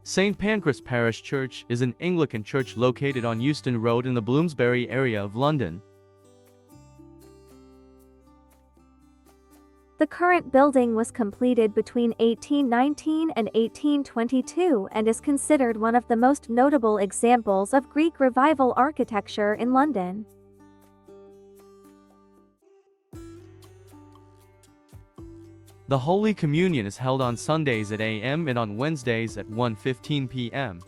St. Pancras Parish Church is an Anglican church located on Euston Road in the Bloomsbury area of London. The current building was completed between 1819 and 1822 and is considered one of the most notable examples of Greek Revival architecture in London. The Holy Communion is held on Sundays at 8 a.m. and on Wednesdays at 1:15 p.m.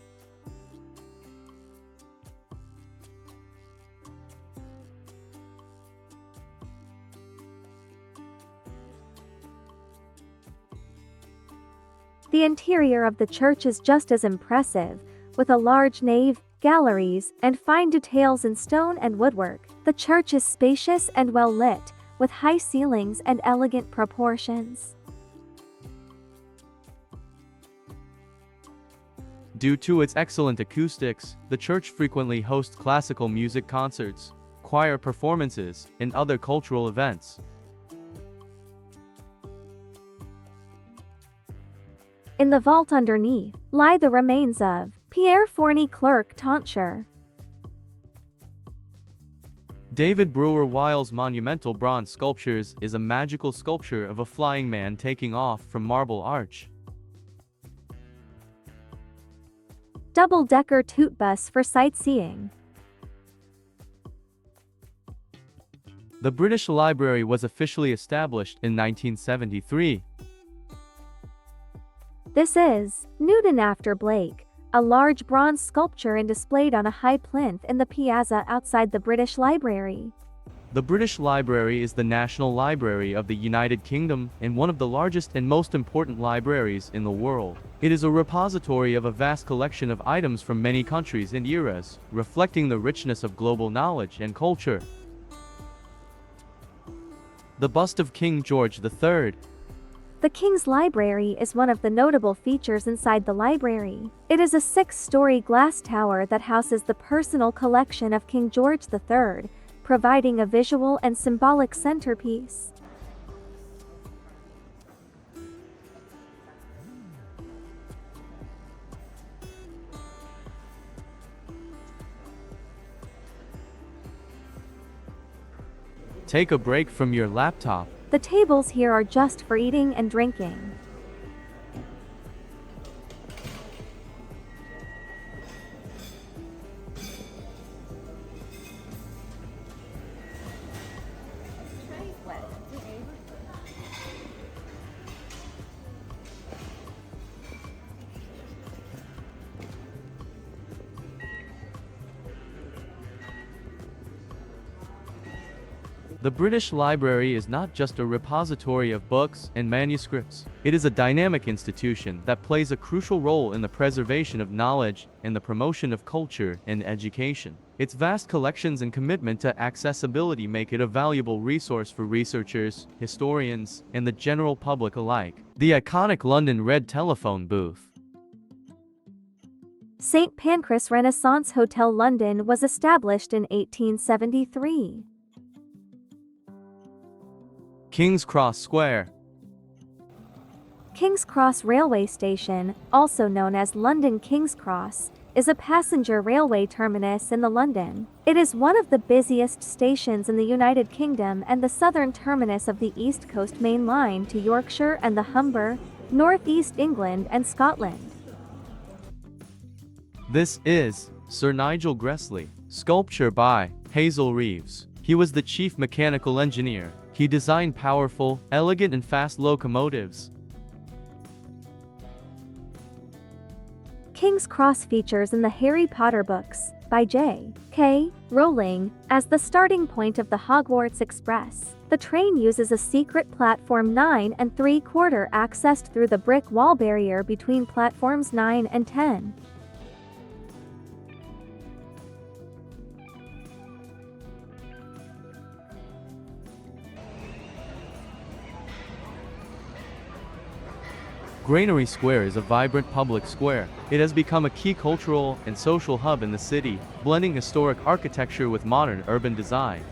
The interior of the church is just as impressive, with a large nave, galleries, and fine details in stone and woodwork. The church is spacious and well lit, with high ceilings and elegant proportions. Due to its excellent acoustics, the church frequently hosts classical music concerts, choir performances, and other cultural events. In the vault underneath lie the remains of Pierre Fournier Clerc tonsure. David Brewer Wiles' monumental bronze sculptures is a magical sculpture of a flying man taking off from Marble Arch. Double-decker toot bus for sightseeing. The British Library was officially established in 1973. This is Newton after Blake, a large bronze sculpture and displayed on a high plinth in the piazza outside the British Library. The British Library is the National Library of the United Kingdom and one of the largest and most important libraries in the world. It is a repository of a vast collection of items from many countries and eras, reflecting the richness of global knowledge and culture. The bust of King George III. The King's Library is one of the notable features inside the library. It is a 6-story glass tower that houses the personal collection of King George III, providing a visual and symbolic centerpiece. Take a break from your laptop. The tables here are just for eating and drinking. The British Library is not just a repository of books and manuscripts. It is a dynamic institution that plays a crucial role in the preservation of knowledge and the promotion of culture and education. Its vast collections and commitment to accessibility make it a valuable resource for researchers, historians, and the general public alike. The iconic London Red telephone booth. St. Pancras Renaissance Hotel London was established in 1873. King's Cross Square. King's Cross Railway Station, also known as London King's Cross, is a passenger railway terminus in London. It is one of the busiest stations in the United Kingdom and the southern terminus of the East Coast Main Line to Yorkshire and the Humber, North East England and Scotland. This is Sir Nigel Gresley, sculpture by Hazel Reeves. He was the chief mechanical engineer. He designed powerful, elegant and fast locomotives. King's Cross features in the Harry Potter books, by J.K. Rowling, as the starting point of the Hogwarts Express. The train uses a secret platform 9 3/4 accessed through the brick wall barrier between platforms 9 and 10. Granary Square is a vibrant public square. It has become a key cultural and social hub in the city, blending historic architecture with modern urban design.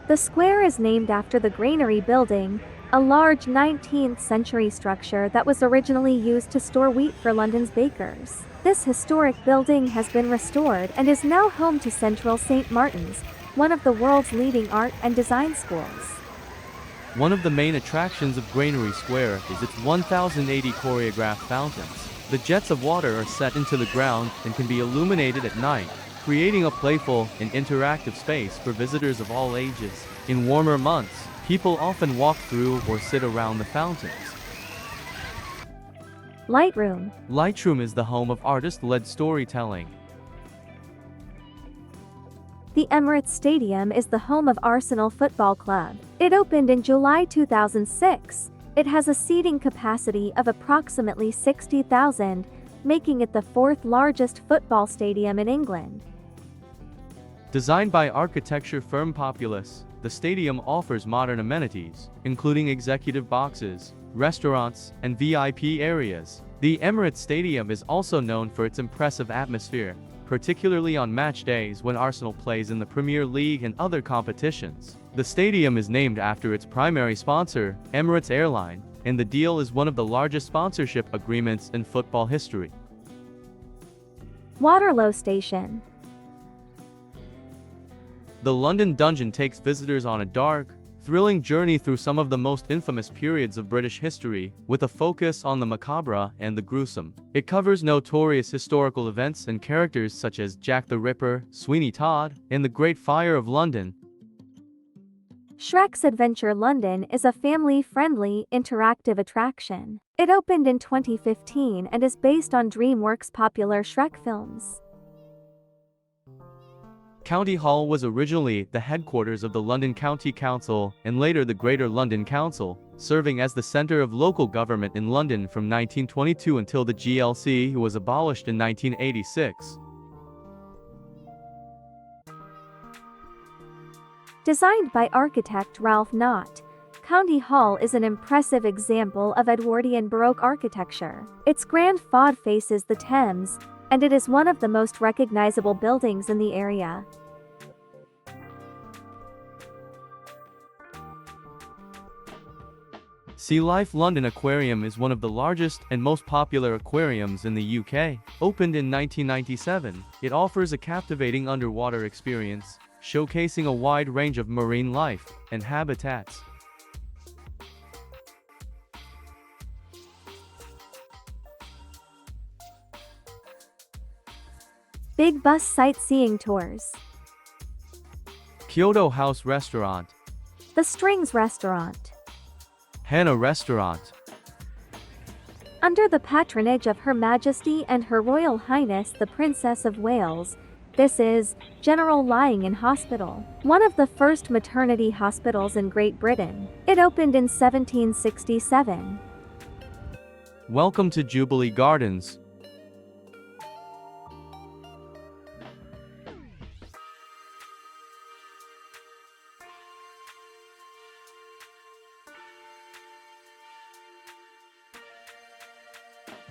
The square is named after the Granary building, a large 19th century structure that was originally used to store wheat for London's bakers. This historic building has been restored and is now home to Central St. Martin's, one of the world's leading art and design schools. One of the main attractions of Granary Square is its 1,080 choreographed fountains. The jets of water are set into the ground and can be illuminated at night, creating a playful and interactive space for visitors of all ages. In warmer months, people often walk through or sit around the fountains. Lightroom. Lightroom is the home of artist-led storytelling. The Emirates Stadium is the home of Arsenal Football Club. It opened in July 2006. It has a seating capacity of approximately 60,000, making it the fourth largest football stadium in England. Designed by architecture firm Populous, the stadium offers modern amenities, including executive boxes, restaurants, and VIP areas. The Emirates Stadium is also known for its impressive atmosphere, particularly on match days when Arsenal plays in the Premier League and other competitions. The stadium is named after its primary sponsor, Emirates Airline, and the deal is one of the largest sponsorship agreements in football history. Waterloo Station. The London Dungeon takes visitors on a dark, thrilling journey through some of the most infamous periods of British history, with a focus on the macabre and the gruesome. It covers notorious historical events and characters such as Jack the Ripper, Sweeney Todd, and the Great Fire of London. Shrek's Adventure London is a family-friendly, interactive attraction. It opened in 2015 and is based on DreamWorks' popular Shrek films. County Hall was originally the headquarters of the London County Council and later the Greater London Council, serving as the centre of local government in London from 1922 until the GLC was abolished in 1986. Designed by architect Ralph Knott, County Hall is an impressive example of Edwardian Baroque architecture. Its grand façade faces the Thames, and it is one of the most recognizable buildings in the area. Sea Life London Aquarium is one of the largest and most popular aquariums in the UK. Opened in 1997, it offers a captivating underwater experience, showcasing a wide range of marine life and habitats. Big Bus Sightseeing Tours. Kyoto House Restaurant. The Strings Restaurant. Hana Restaurant. Under the patronage of Her Majesty and Her Royal Highness the Princess of Wales, this is General Lying-in Hospital, one of the first maternity hospitals in Great Britain. It opened in 1767. Welcome to Jubilee Gardens.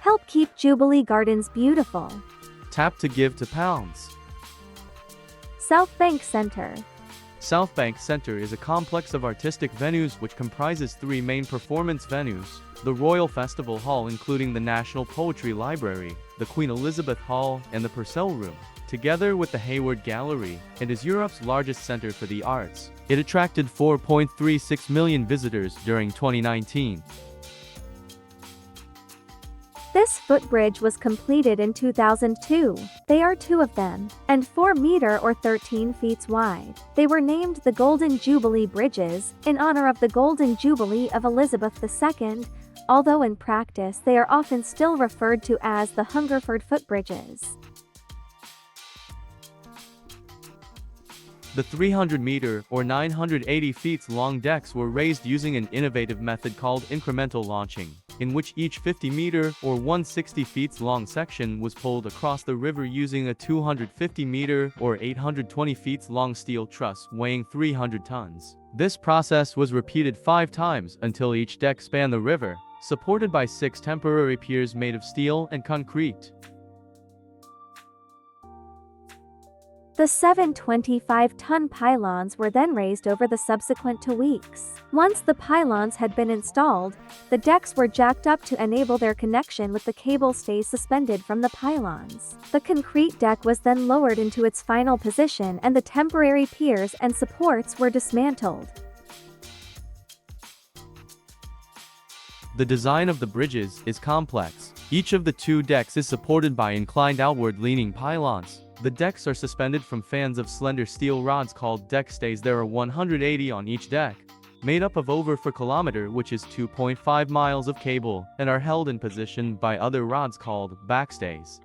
Help keep Jubilee Gardens beautiful. Tap to give to pounds. South Bank Centre. South Bank Centre is a complex of artistic venues which comprises three main performance venues: the Royal Festival Hall, including the National Poetry Library, the Queen Elizabeth Hall, and the Purcell Room, together with the Hayward Gallery, and is Europe's largest centre for the arts. It attracted 4.36 million visitors during 2019. This footbridge was completed in 2002. They are two of them, and 4 meter or 13 feet wide. They were named the Golden Jubilee Bridges, in honor of the Golden Jubilee of Elizabeth II, although in practice they are often still referred to as the Hungerford Footbridges. The 300-meter or 980 feet long decks were raised using an innovative method called incremental launching, in which each 50-meter or 160 feet long section was pulled across the river using a 250-meter or 820 feet long steel truss weighing 300 tons. This process was repeated 5 times until each deck spanned the river, supported by 6 temporary piers made of steel and concrete. The 725-ton pylons were then raised over the subsequent 2 weeks. Once the pylons had been installed, the decks were jacked up to enable their connection with the cable stays suspended from the pylons. The concrete deck was then lowered into its final position and the temporary piers and supports were dismantled. The design of the bridges is complex. Each of the 2 decks is supported by inclined outward-leaning pylons. The decks are suspended from fans of slender steel rods called deck stays. There are 180 on each deck, made up of over 4 km, which is 2.5 miles of cable, and are held in position by other rods called backstays.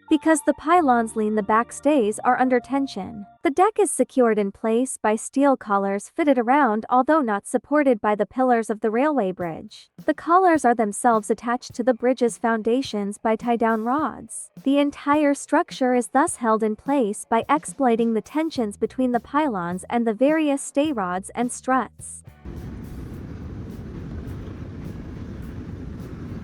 Because the pylons lean, the backstays are under tension. The deck is secured in place by steel collars fitted around, although not supported by the pillars of the railway bridge. The collars are themselves attached to the bridge's foundations by tie-down rods. The entire structure is thus held in place by exploiting the tensions between the pylons and the various stay rods and struts.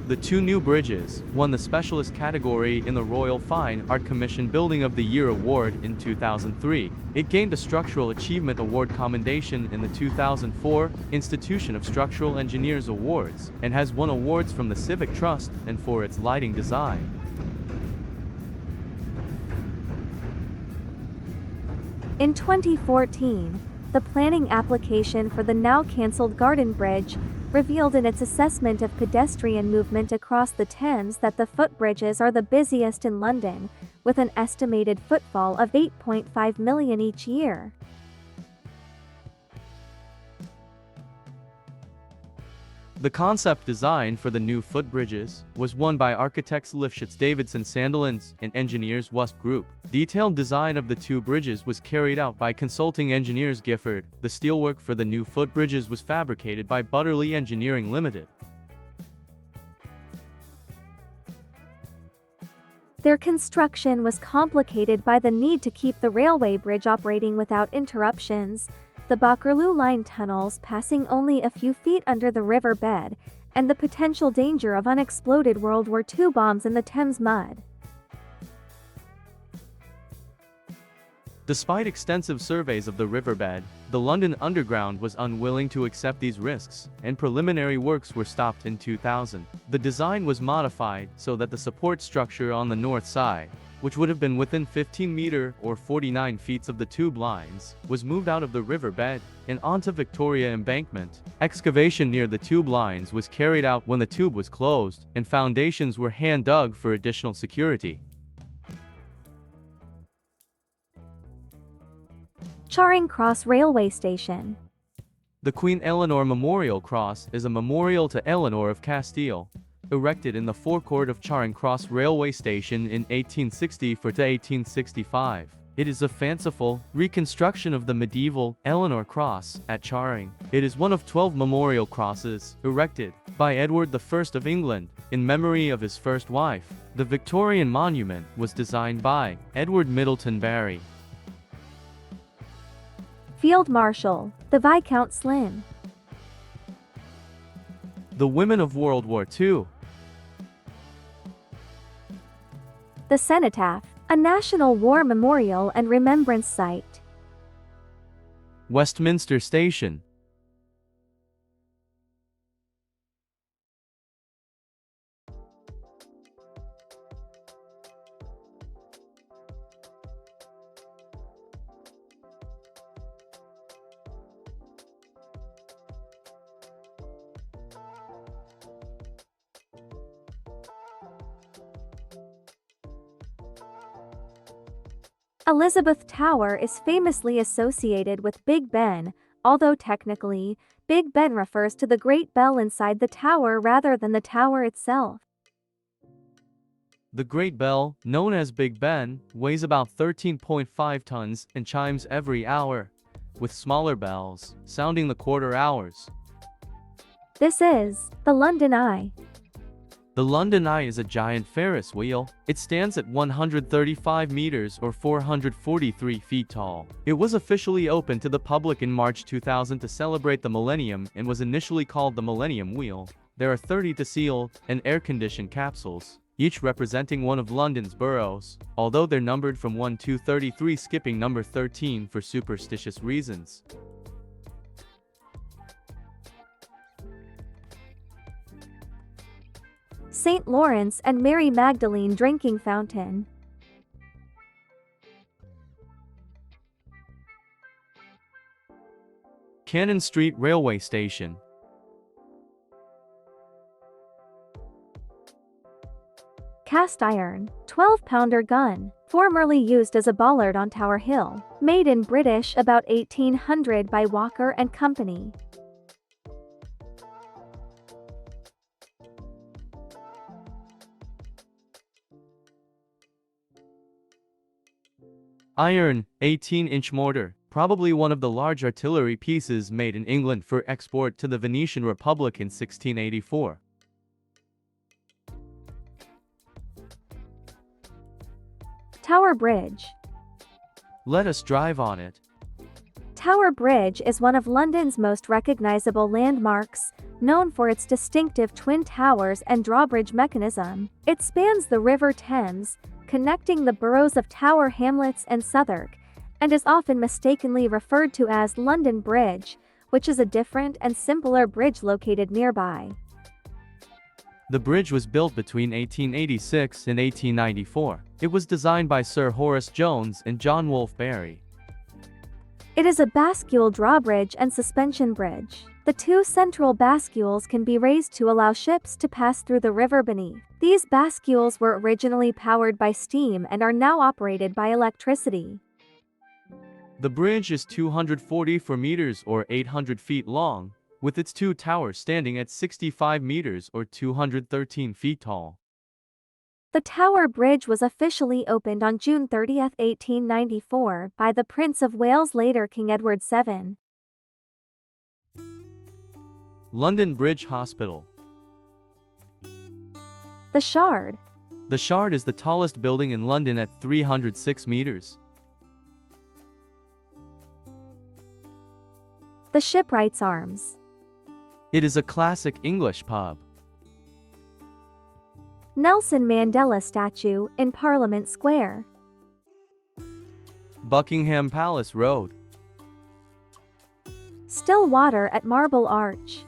The 2 new bridges won the Specialist category in the Royal Fine Art Commission Building of the Year Award in 2003. It gained a Structural Achievement Award commendation in the 2004 Institution of Structural Engineers Awards, and has won awards from the Civic Trust and for its lighting design. In 2014, the planning application for the now cancelled Garden Bridge revealed in its assessment of pedestrian movement across the Thames that the footbridges are the busiest in London, with an estimated footfall of 8.5 million each year. The concept design for the new footbridges was won by architects Lifshitz Davidson Sandilands and engineers Wasp Group. Detailed design of the 2 bridges was carried out by consulting engineers Gifford. The steelwork for the new footbridges was fabricated by Butterley Engineering Limited. Their construction was complicated by the need to keep the railway bridge operating without interruptions, the Bakerloo Line tunnels passing only a few feet under the river bed, and the potential danger of unexploded World War II bombs in the Thames mud. Despite extensive surveys of the riverbed, the London Underground was unwilling to accept these risks, and preliminary works were stopped in 2000. The design was modified so that the support structure on the north side, which would have been within 15 meter or 49 feet of the tube lines, was moved out of the riverbed and onto Victoria Embankment. Excavation near the tube lines was carried out when the tube was closed, and foundations were hand-dug for additional security. Charing Cross Railway Station. The Queen Eleanor Memorial Cross is a memorial to Eleanor of Castile, erected in the forecourt of Charing Cross Railway Station in 1860 to 1865. It is a fanciful reconstruction of the medieval Eleanor Cross at Charing. It is one of 12 memorial crosses erected by Edward I of England in memory of his first wife. The Victorian monument was designed by Edward Middleton Barry. Field Marshal, the Viscount Slim. The Women of World War II. The Cenotaph, a national war memorial and remembrance site. Westminster Station. Elizabeth Tower is famously associated with Big Ben, although technically, Big Ben refers to the Great Bell inside the tower rather than the tower itself. The Great Bell, known as Big Ben, weighs about 13.5 tons and chimes every hour, with smaller bells sounding the quarter hours. This is the London Eye. The London Eye is a giant Ferris wheel. It stands at 135 meters or 443 feet tall. It was officially opened to the public in March 2000 to celebrate the millennium and was initially called the Millennium Wheel. There are 30 sealed and air-conditioned capsules. each representing one of London's boroughs, although they're numbered from 1 to 33, skipping number 13 for superstitious reasons. St. Lawrence and Mary Magdalene Drinking Fountain. Cannon Street Railway Station. Cast iron, 12-pounder gun, formerly used as a bollard on Tower Hill, made in British about 1800 by Walker and Company. Iron, 18-inch mortar, probably one of the large artillery pieces made in England for export to the Venetian Republic in 1684. Tower Bridge. Let us drive on it. Tower Bridge is one of London's most recognizable landmarks, known for its distinctive twin towers and drawbridge mechanism. It spans the River Thames, connecting the boroughs of Tower Hamlets and Southwark, and is often mistakenly referred to as London Bridge, which is a different and simpler bridge located nearby. The bridge was built between 1886 and 1894. It was designed by Sir Horace Jones and John Wolfe Barry. It is a bascule drawbridge and suspension bridge. The two central bascules can be raised to allow ships to pass through the river beneath. These bascules were originally powered by steam and are now operated by electricity. The bridge is 244 meters or 800 feet long, with its two towers standing at 65 meters or 213 feet tall. The Tower Bridge was officially opened on June 30, 1894, by the Prince of Wales, later King Edward VII. London Bridge Hospital. The Shard. The Shard is the tallest building in London at 306 meters. The Shipwrights Arms. It is a classic English pub. Nelson Mandela Statue in Parliament Square. Buckingham Palace Road. Still Water at Marble Arch.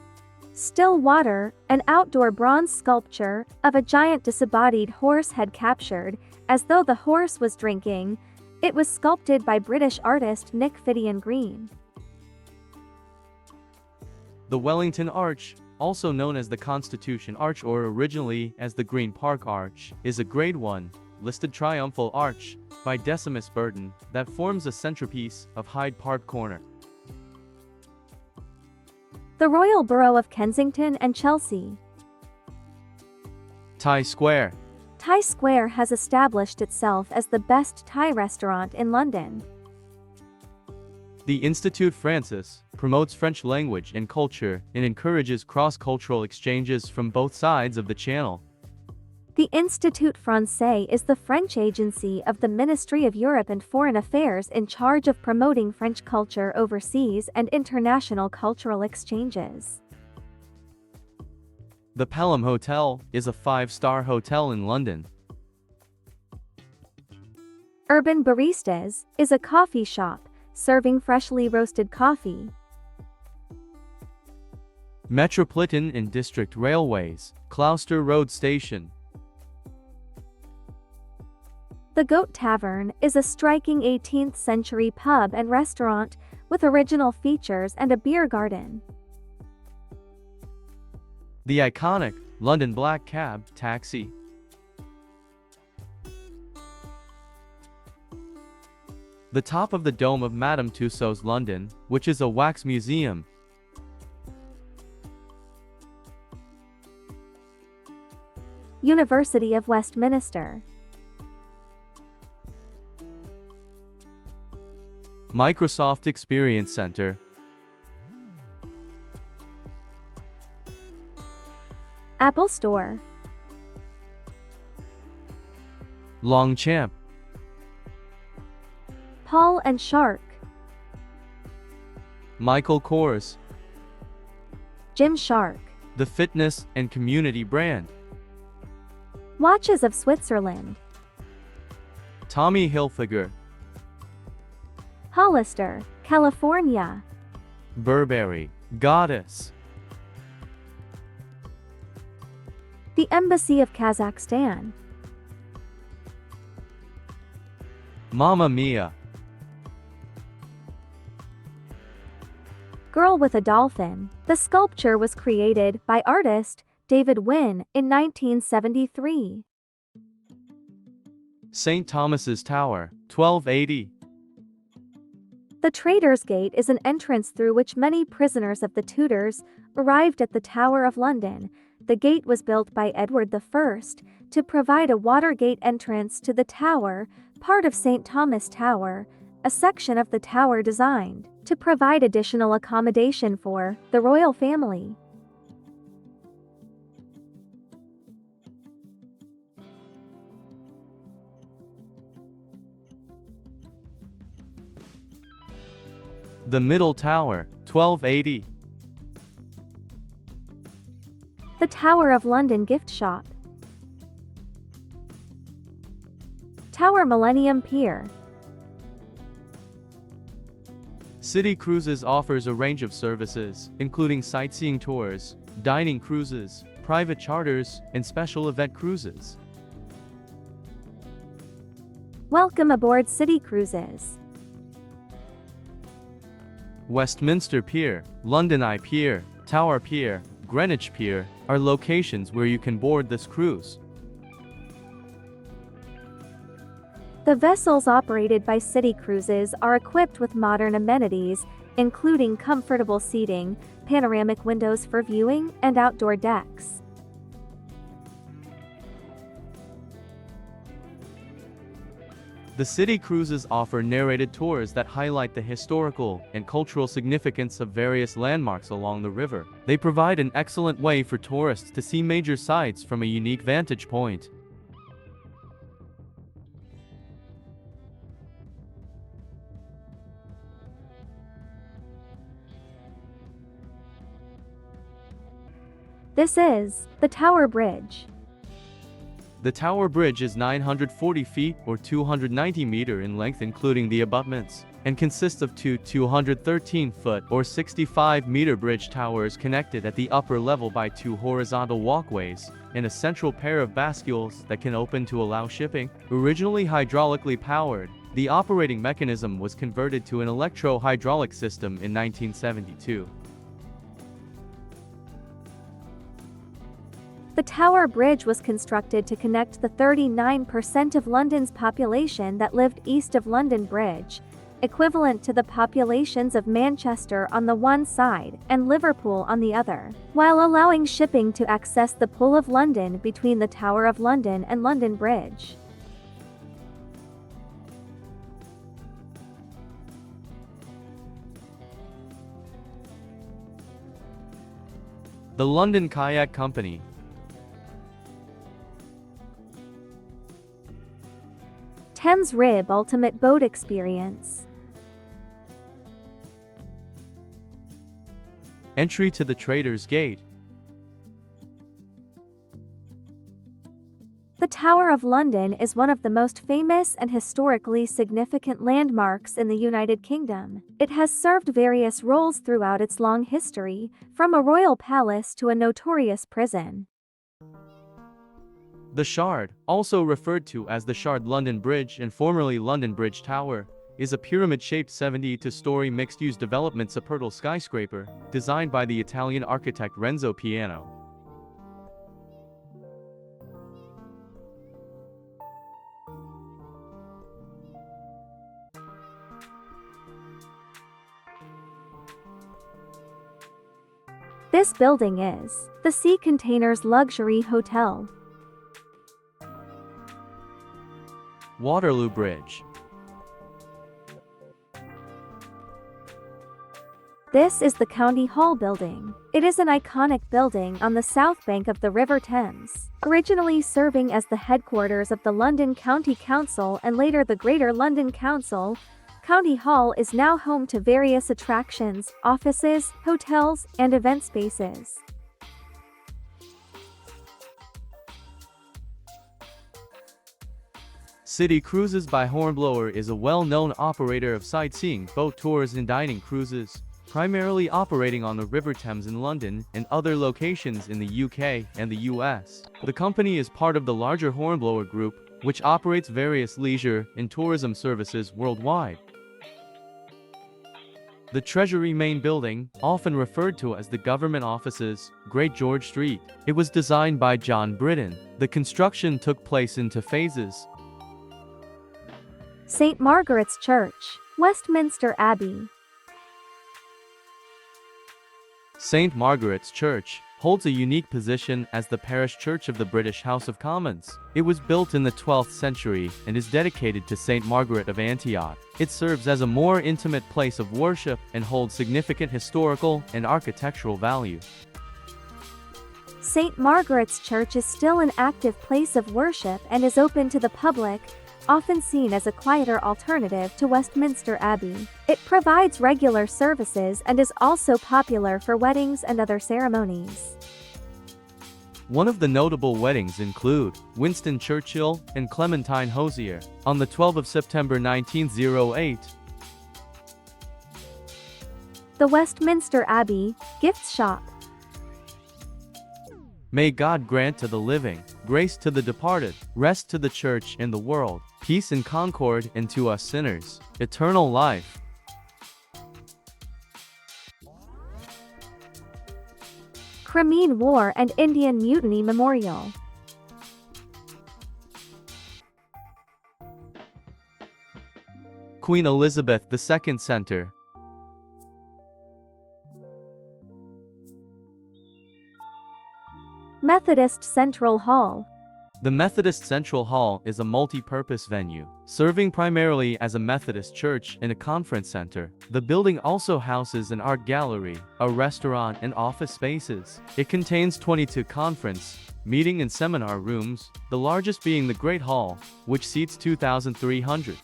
Still Water, an outdoor bronze sculpture of a giant disembodied horse head captured, as though the horse was drinking. It was sculpted by British artist Nick Fidian Green. The Wellington Arch, also known as the Constitution Arch or originally as the Green Park Arch, is a Grade 1, listed triumphal arch by Decimus Burton that forms a centerpiece of Hyde Park Corner. The Royal Borough of Kensington and Chelsea. Thai Square. Thai Square has established itself as the best Thai restaurant in London. The Institut Français promotes French language and culture and encourages cross-cultural exchanges from both sides of the channel. The Institut Français is the French agency of the Ministry of Europe and Foreign Affairs in charge of promoting French culture overseas and international cultural exchanges. The Pelham Hotel is a 5-star hotel in London. Urban Baristas is a coffee shop serving freshly roasted coffee. Metropolitan and District Railways, Gloucester Road Station. The Goat Tavern is a striking 18th century pub and restaurant with original features and a beer garden. The iconic London Black Cab Taxi. The top of the dome of Madame Tussauds London, which is a wax museum. University of Westminster. Microsoft Experience Center. Apple Store. Longchamp. Paul and Shark. Michael Kors. Gymshark. The fitness and community brand. Watches of Switzerland. Tommy Hilfiger. Hollister, California. Burberry. Goddess. The Embassy of Kazakhstan. Mamma Mia. Girl with a Dolphin. The sculpture was created by artist David Wynne in 1973. St. Thomas's Tower. 1280. The Traitor's Gate is an entrance through which many prisoners of the Tudors arrived at the Tower of London. The gate was built by Edward I to provide a watergate entrance to the tower, part of St. Thomas Tower, a section of the tower designed to provide additional accommodation for the royal family. The Middle Tower. 1280. The Tower of London gift shop. Tower Millennium Pier. City Cruises offers a range of services, including sightseeing tours, dining cruises, private charters, and special event cruises. Welcome aboard City Cruises. Westminster Pier, London Eye Pier, Tower Pier, Greenwich Pier are locations where you can board this cruise. The vessels operated by City Cruises are equipped with modern amenities, including comfortable seating, panoramic windows for viewing, and outdoor decks. The City Cruises offer narrated tours that highlight the historical and cultural significance of various landmarks along the river. They provide an excellent way for tourists to see major sites from a unique vantage point. This is the Tower Bridge. The Tower Bridge is 940 feet or 290 meters in length including the abutments, and consists of two 213-foot or 65-meter bridge towers connected at the upper level by two horizontal walkways, and a central pair of bascules that can open to allow shipping. Originally hydraulically powered, the operating mechanism was converted to an electro-hydraulic system in 1972. The Tower Bridge was constructed to connect the 39% of London's population that lived east of London Bridge, equivalent to the populations of Manchester on the one side and Liverpool on the other, while allowing shipping to access the Pool of London between the Tower of London and London Bridge. The London Kayak Company. Thames Rib Ultimate Boat Experience. Entry to the Traitor's Gate. The Tower of London is one of the most famous and historically significant landmarks in the United Kingdom. It has served various roles throughout its long history, from a royal palace to a notorious prison. The Shard, also referred to as the Shard London Bridge and formerly London Bridge Tower, is a pyramid-shaped 72-story mixed-use development supportal skyscraper, designed by the Italian architect Renzo Piano. This building is the Sea Containers Luxury Hotel. Waterloo Bridge. This is the County Hall building. It is an iconic building on the south bank of the River Thames, originally serving as the headquarters of the London County Council and later the Greater London Council. County Hall is now home to various attractions, offices, hotels, and event spaces. City Cruises by Hornblower is a well-known operator of sightseeing boat tours and dining cruises, primarily operating on the River Thames in London and other locations in the UK and the US. The company is part of the larger Hornblower Group, which operates various leisure and tourism services worldwide. The Treasury Main Building, often referred to as the Government Offices, Great George Street. It was designed by John Britton. The construction took place in 2 phases. St. Margaret's Church, Westminster Abbey. St. Margaret's Church holds a unique position as the parish church of the British House of Commons. It was built in the 12th century and is dedicated to St. Margaret of Antioch. It serves as a more intimate place of worship and holds significant historical and architectural value. St. Margaret's Church is still an active place of worship and is open to the public, often seen as a quieter alternative to Westminster Abbey. It provides regular services and is also popular for weddings and other ceremonies. One of the notable weddings include Winston Churchill and Clementine Hozier on the 12th of September 1908. The Westminster Abbey Gift Shop. May God grant to the living, grace to the departed, rest to the church and the world, peace and concord, and to us sinners, eternal life. Crimean War and Indian Mutiny Memorial. Queen Elizabeth II Center. Methodist Central Hall. The Methodist Central Hall is a multi-purpose venue, serving primarily as a Methodist church and a conference center. The building also houses an art gallery, a restaurant, and office spaces. It contains 22 conference, meeting, and seminar rooms, the largest being the Great Hall, which seats 2,300.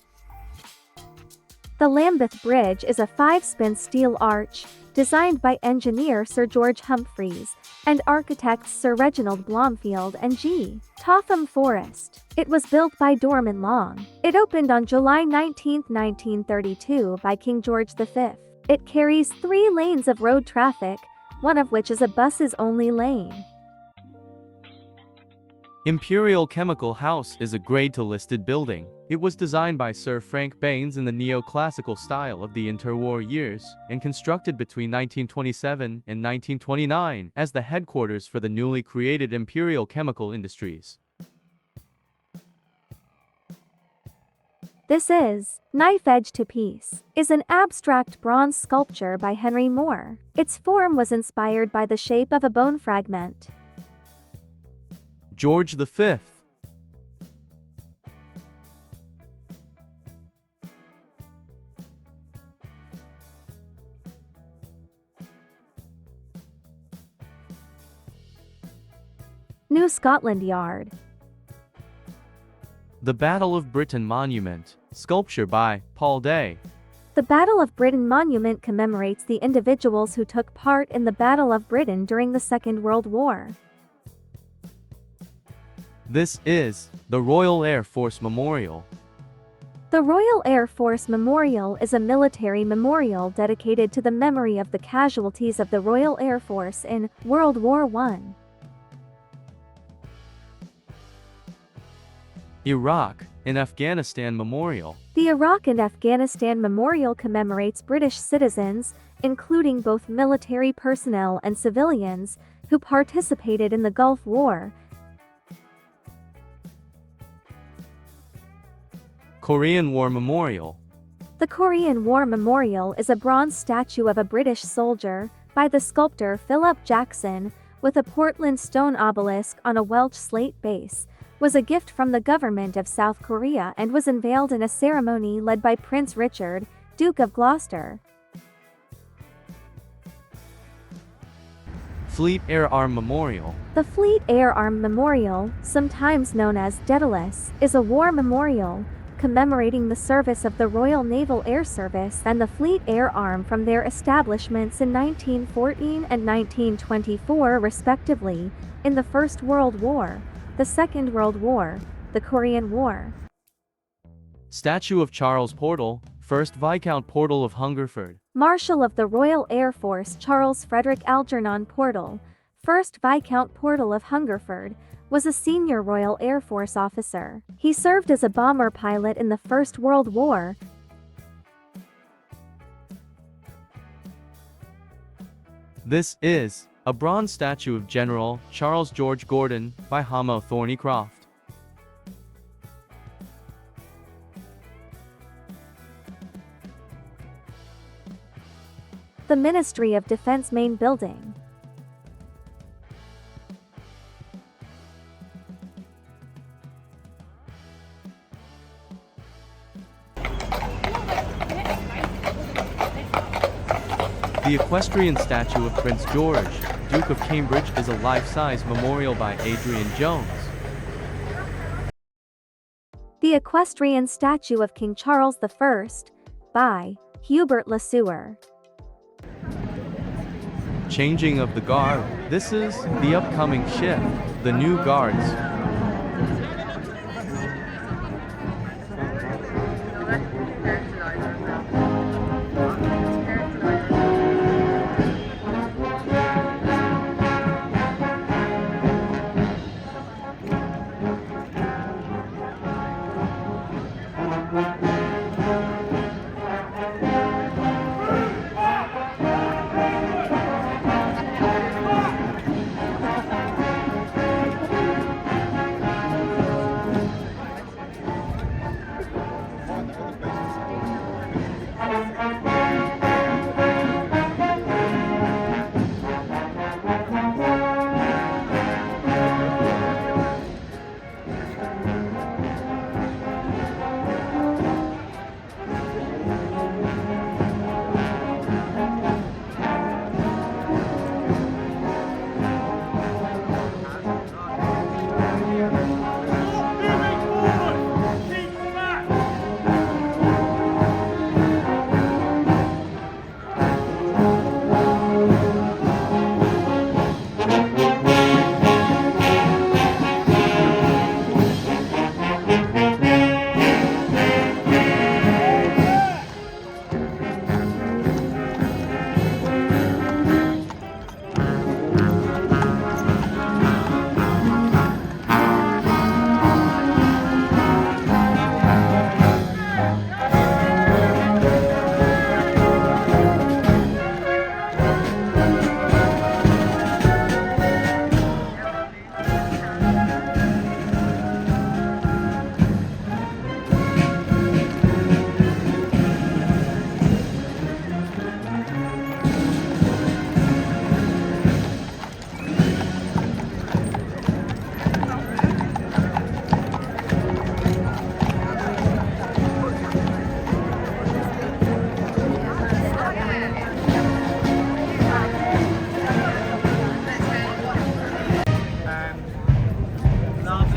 The Lambeth Bridge is a 5-span steel arch, designed by engineer Sir George Humphreys and architects Sir Reginald Blomfield and G. Topham Forrest. It was built by Dorman Long. It opened on July 19, 1932 by King George V. It carries 3 lanes of road traffic, one of which is a buses-only lane. Imperial Chemical House is a Grade II listed building. It was designed by Sir Frank Baines in the neoclassical style of the interwar years, and constructed between 1927 and 1929 as the headquarters for the newly created Imperial Chemical Industries. This is Knife Edge to Peace, is an abstract bronze sculpture by Henry Moore. Its form was inspired by the shape of a bone fragment. George V. New Scotland Yard. The Battle of Britain Monument, sculpture by Paul Day. The Battle of Britain Monument commemorates the individuals who took part in the Battle of Britain during the Second World War. This is the Royal Air Force Memorial. The Royal Air Force Memorial is a military memorial dedicated to the memory of the casualties of the Royal Air Force in World War I. Iraq and Afghanistan Memorial. The Iraq and Afghanistan Memorial commemorates British citizens, including both military personnel and civilians, who participated in the Gulf War. Korean War Memorial. The Korean War Memorial is a bronze statue of a British soldier, by the sculptor Philip Jackson, with a Portland stone obelisk on a Welsh slate base, was a gift from the government of South Korea and was unveiled in a ceremony led by Prince Richard, Duke of Gloucester. Fleet Air Arm Memorial. The Fleet Air Arm Memorial, sometimes known as Daedalus, is a war memorial, commemorating the service of the Royal Naval Air Service and the Fleet Air Arm from their establishments in 1914 and 1924 respectively, in the First World War, the Second World War, the Korean War. Statue of Charles Portal, 1st Viscount Portal of Hungerford. Marshal of the Royal Air Force Charles Frederick Algernon Portal, 1st Viscount Portal of Hungerford, was a senior Royal Air Force officer. He served as a bomber pilot in the First World War. This is a bronze statue of General Charles George Gordon by Hamo Thornycroft. The Ministry of Defense main building. The equestrian statue of Prince George, Duke of Cambridge, is a life-size memorial by Adrian Jones. The equestrian statue of King Charles I, by Hubert Le Sueur. Changing of the guard. This is the upcoming shift, the new guards.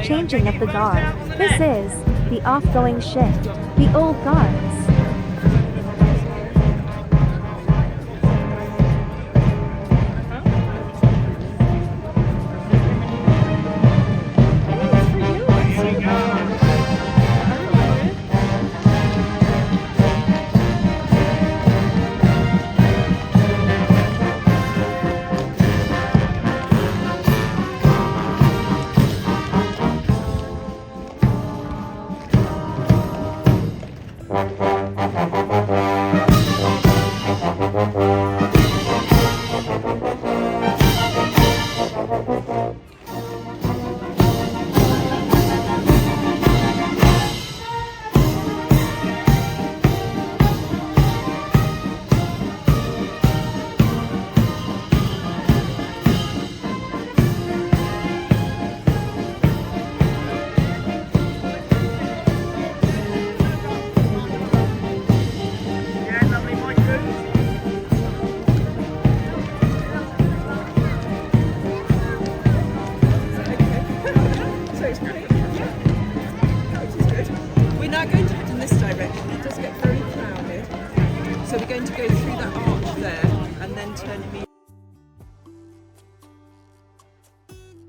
Changing of the guard. This is the off-going shift, the old guards.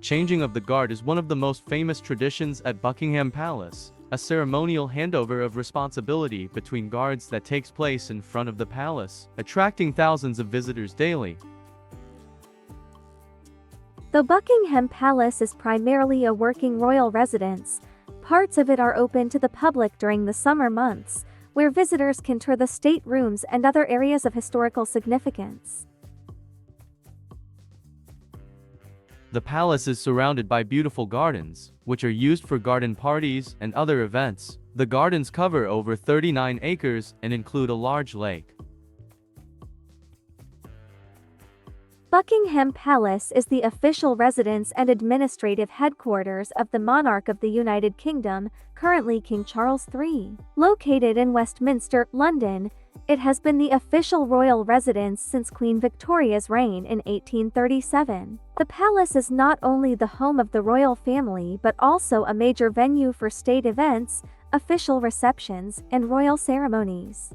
Changing of the guard is one of the most famous traditions at Buckingham Palace. a ceremonial handover of responsibility between guards that takes place in front of the palace, attracting thousands of visitors daily. The Buckingham Palace is primarily a working royal residence. Parts of it are open to the public during the summer months, where visitors can tour the state rooms and other areas of historical significance. The palace is surrounded by beautiful gardens, which are used for garden parties and other events. The gardens cover over 39 acres and include a large lake. Buckingham Palace is the official residence and administrative headquarters of the monarch of the United Kingdom, currently King Charles III. Located in Westminster, London, it has been the official royal residence since Queen Victoria's reign in 1837. The palace is not only the home of the royal family but also a major venue for state events, official receptions, and royal ceremonies.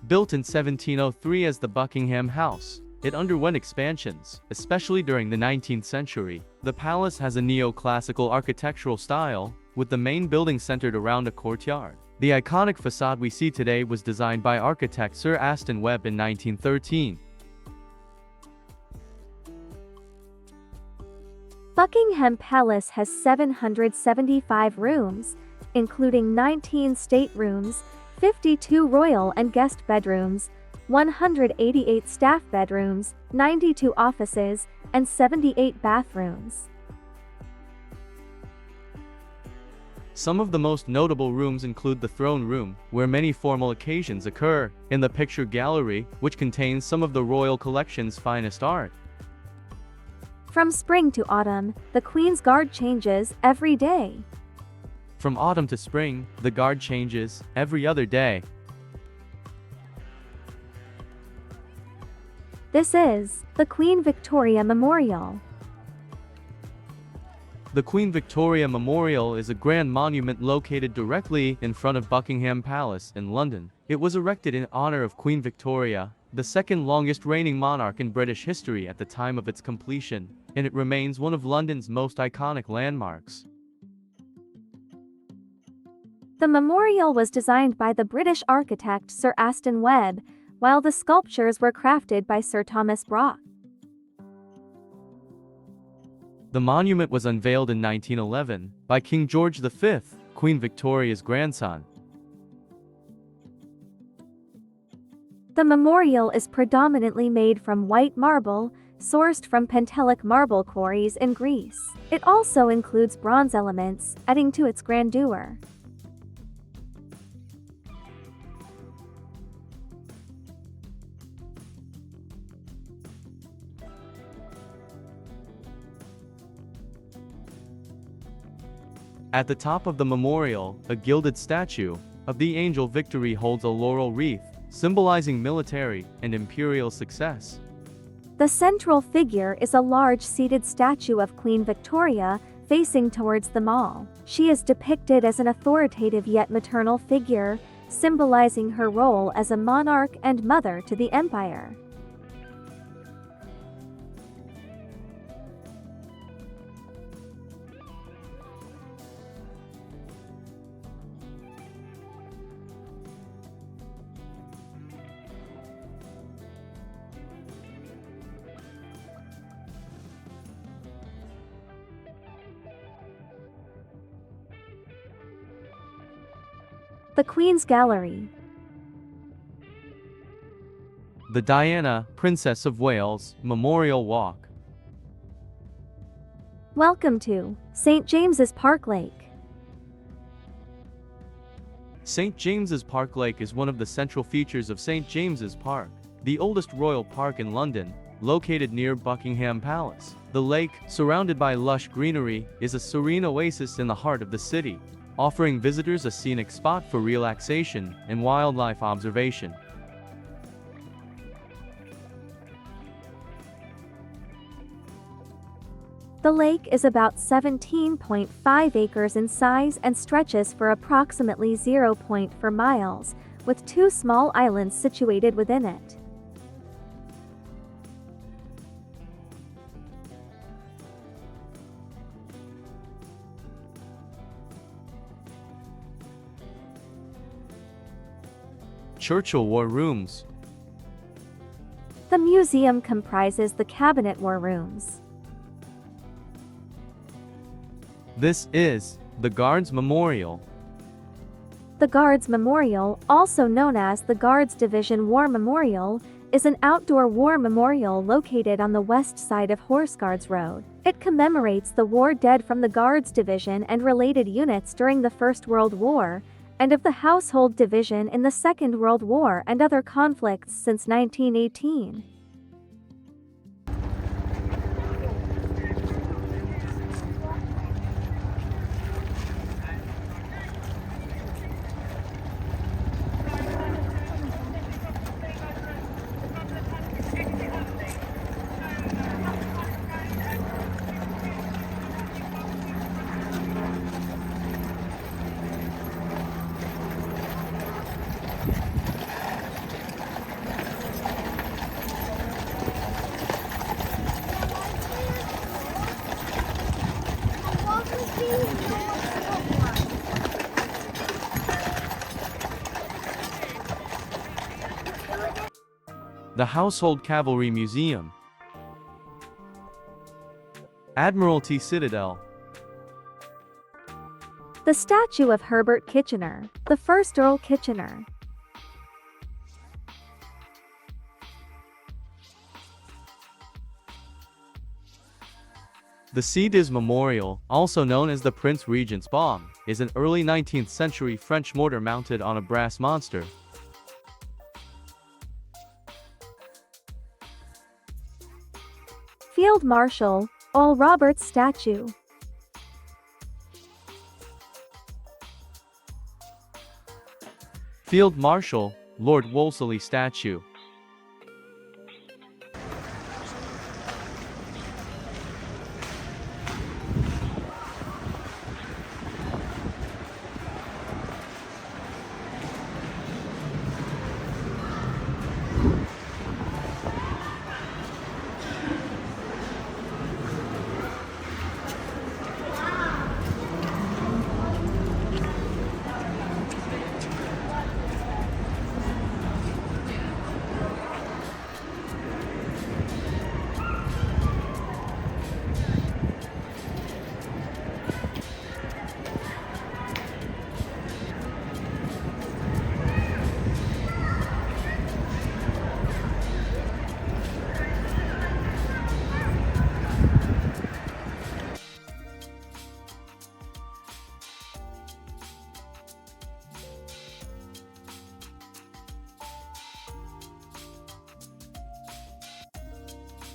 Built in 1703 as the Buckingham House, it underwent expansions, especially during the 19th century. The palace has a neoclassical architectural style, with the main building centered around a courtyard. The iconic facade we see today was designed by architect Sir Aston Webb in 1913. Buckingham Palace has 775 rooms, including 19 staterooms, 52 royal and guest bedrooms, 188 staff bedrooms, 92 offices, and 78 bathrooms. Some of the most notable rooms include the throne room, where many formal occasions occur, and the picture gallery, which contains some of the royal collection's finest art. From spring to autumn, the Queen's Guard changes every day. From autumn to spring, the guard changes every other day. This is the Queen Victoria Memorial. The Queen Victoria Memorial is a grand monument located directly in front of Buckingham Palace in London. It was erected in honor of Queen Victoria, the second longest reigning monarch in British history at the time of its completion, and it remains one of London's most iconic landmarks. The memorial was designed by the British architect Sir Aston Webb, while the sculptures were crafted by Sir Thomas Brock. The monument was unveiled in 1911 by King George V, Queen Victoria's grandson. The memorial is predominantly made from white marble, sourced from Pentelic marble quarries in Greece. It also includes bronze elements, adding to its grandeur. At the top of the memorial, a gilded statue of the angel Victory holds a laurel wreath, symbolizing military and imperial success. The central figure is a large seated statue of Queen Victoria, facing towards the mall. She is depicted as an authoritative yet maternal figure, symbolizing her role as a monarch and mother to the empire. The Queen's Gallery. The Diana, Princess of Wales, Memorial Walk. Welcome to St. James's Park Lake. St. James's Park Lake is one of the central features of St. James's Park, the oldest royal park in London, located near Buckingham Palace. The lake, surrounded by lush greenery, is a serene oasis in the heart of the city, offering visitors a scenic spot for relaxation and wildlife observation. The lake is about 17.5 acres in size and stretches for approximately 0.4 miles, with two small islands situated within it. Churchill War Rooms. The museum comprises the Cabinet War Rooms. This is the Guards Memorial. The Guards Memorial, also known as the Guards Division War Memorial, is an outdoor war memorial located on the west side of Horse Guards Road. It commemorates the war dead from the Guards Division and related units during the First World War, and of the Household Division in the Second World War and other conflicts since 1918. The Household Cavalry Museum. Admiralty Citadel. The statue of Herbert Kitchener, the first Earl Kitchener. The Cédès Memorial, also known as the Prince Regent's Bomb, is an early 19th century French mortar mounted on a brass monster. Field Marshal, Earl Roberts statue. Field Marshal, Lord Wolseley statue.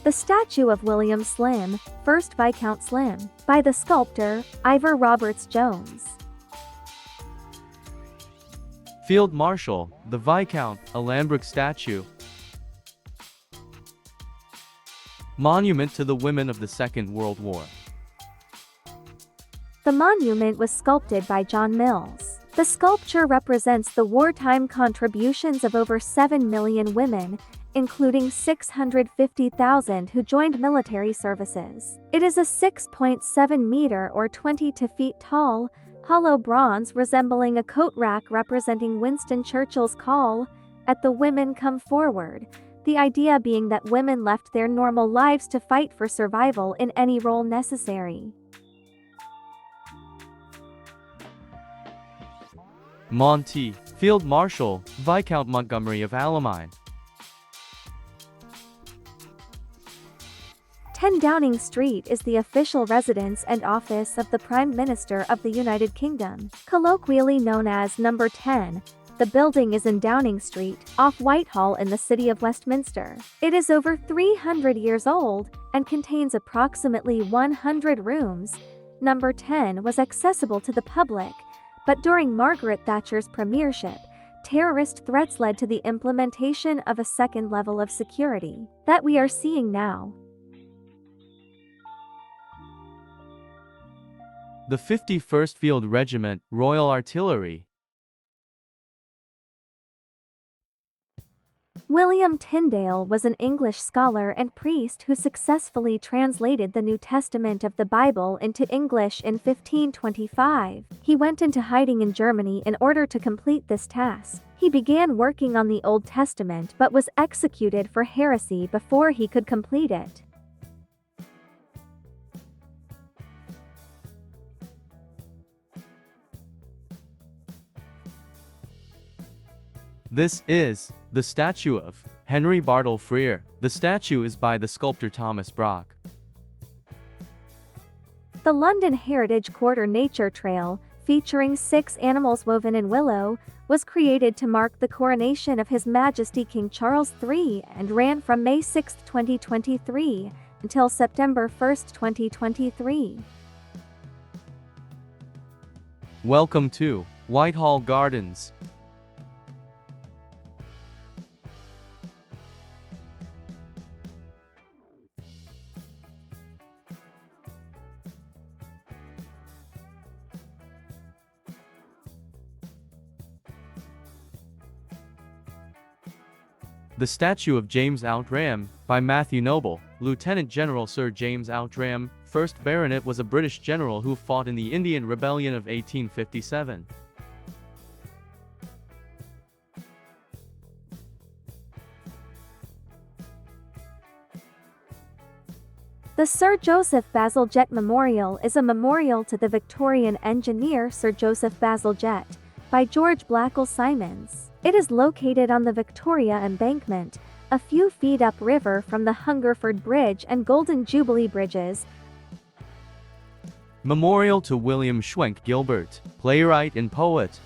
The statue of William Slim, 1st Viscount Slim, by the sculptor, Ivor Roberts Jones. Field Marshal, the Viscount, a Lambrook statue. Monument to the Women of the Second World War. The monument was sculpted by John Mills. The sculpture represents the wartime contributions of over 7 million women, including 650,000 who joined military services. It is a 6.7 meter or 22 feet tall, hollow bronze resembling a coat rack representing Winston Churchill's call, "At the women come forward," the idea being that women left their normal lives to fight for survival in any role necessary. Monty, Field Marshal, Viscount Montgomery of Alamine. 10 Downing Street is the official residence and office of the Prime Minister of the United Kingdom, colloquially known as Number 10. The building is in Downing Street, off Whitehall in the city of Westminster. It is over 300 years old and contains approximately 100 rooms. Number 10 was accessible to the public, but during Margaret Thatcher's premiership, terrorist threats led to the implementation of a second level of security that we are seeing now. The 51st Field Regiment, Royal Artillery. William Tyndale was an English scholar and priest who successfully translated the New Testament of the Bible into English in 1525. He went into hiding in Germany in order to complete this task. He began working on the Old Testament but was executed for heresy before he could complete it. This is the statue of Henry Bartle Frere. The statue is by the sculptor Thomas Brock. The London Heritage Quarter Nature Trail, featuring 6 animals woven in willow, was created to mark the coronation of His Majesty King Charles III and ran from May 6, 2023 until September 1, 2023. Welcome to Whitehall Gardens. The statue of James Outram, by Matthew Noble. Lieutenant General Sir James Outram, 1st Baronet, was a British general who fought in the Indian Rebellion of 1857. The Sir Joseph Bazalgette Memorial is a memorial to the Victorian engineer Sir Joseph Bazalgette, by George Blackall Simons. It is located on the Victoria Embankment, a few feet upriver from the Hungerford Bridge and Golden Jubilee Bridges. Memorial to William Schwenk Gilbert, playwright and poet.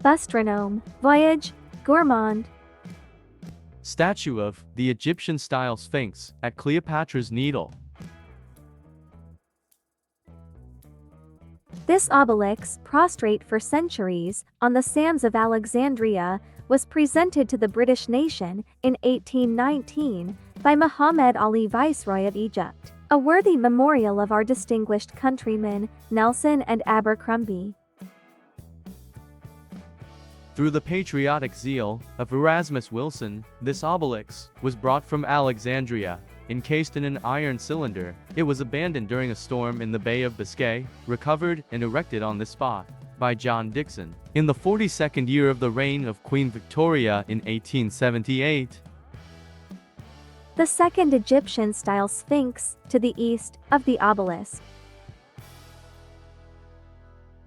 Bustronome, Voyage, Gourmand. Statue of the Egyptian-style Sphinx at Cleopatra's Needle. This obelix, prostrate for centuries on the sands of Alexandria, was presented to the British nation in 1819 by Muhammad Ali, Viceroy of Egypt, a worthy memorial of our distinguished countrymen, Nelson and Abercrombie. Through the patriotic zeal of Erasmus Wilson, this obelix was brought from Alexandria. Encased in an iron cylinder, it was abandoned during a storm in the Bay of Biscay, recovered and erected on the spot by John Dixon in the 42nd year of the reign of Queen Victoria in 1878. The second Egyptian-style Sphinx, to the east of the obelisk.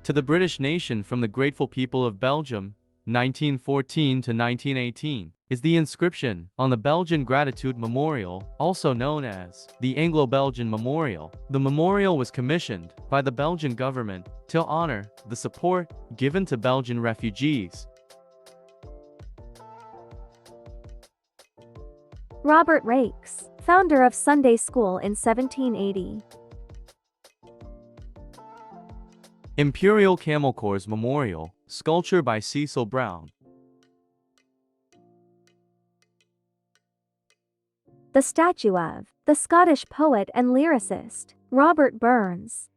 To the British nation from the grateful people of Belgium, 1914 to 1918, is the inscription on the Belgian Gratitude Memorial, also known as the Anglo-Belgian Memorial. The memorial was commissioned by the Belgian government to honor the support given to Belgian refugees. Robert Raikes, founder of Sunday School in 1780. Imperial Camel Corps Memorial, sculpture by Cecil Brown. The statue of the Scottish poet and lyricist, Robert Burns.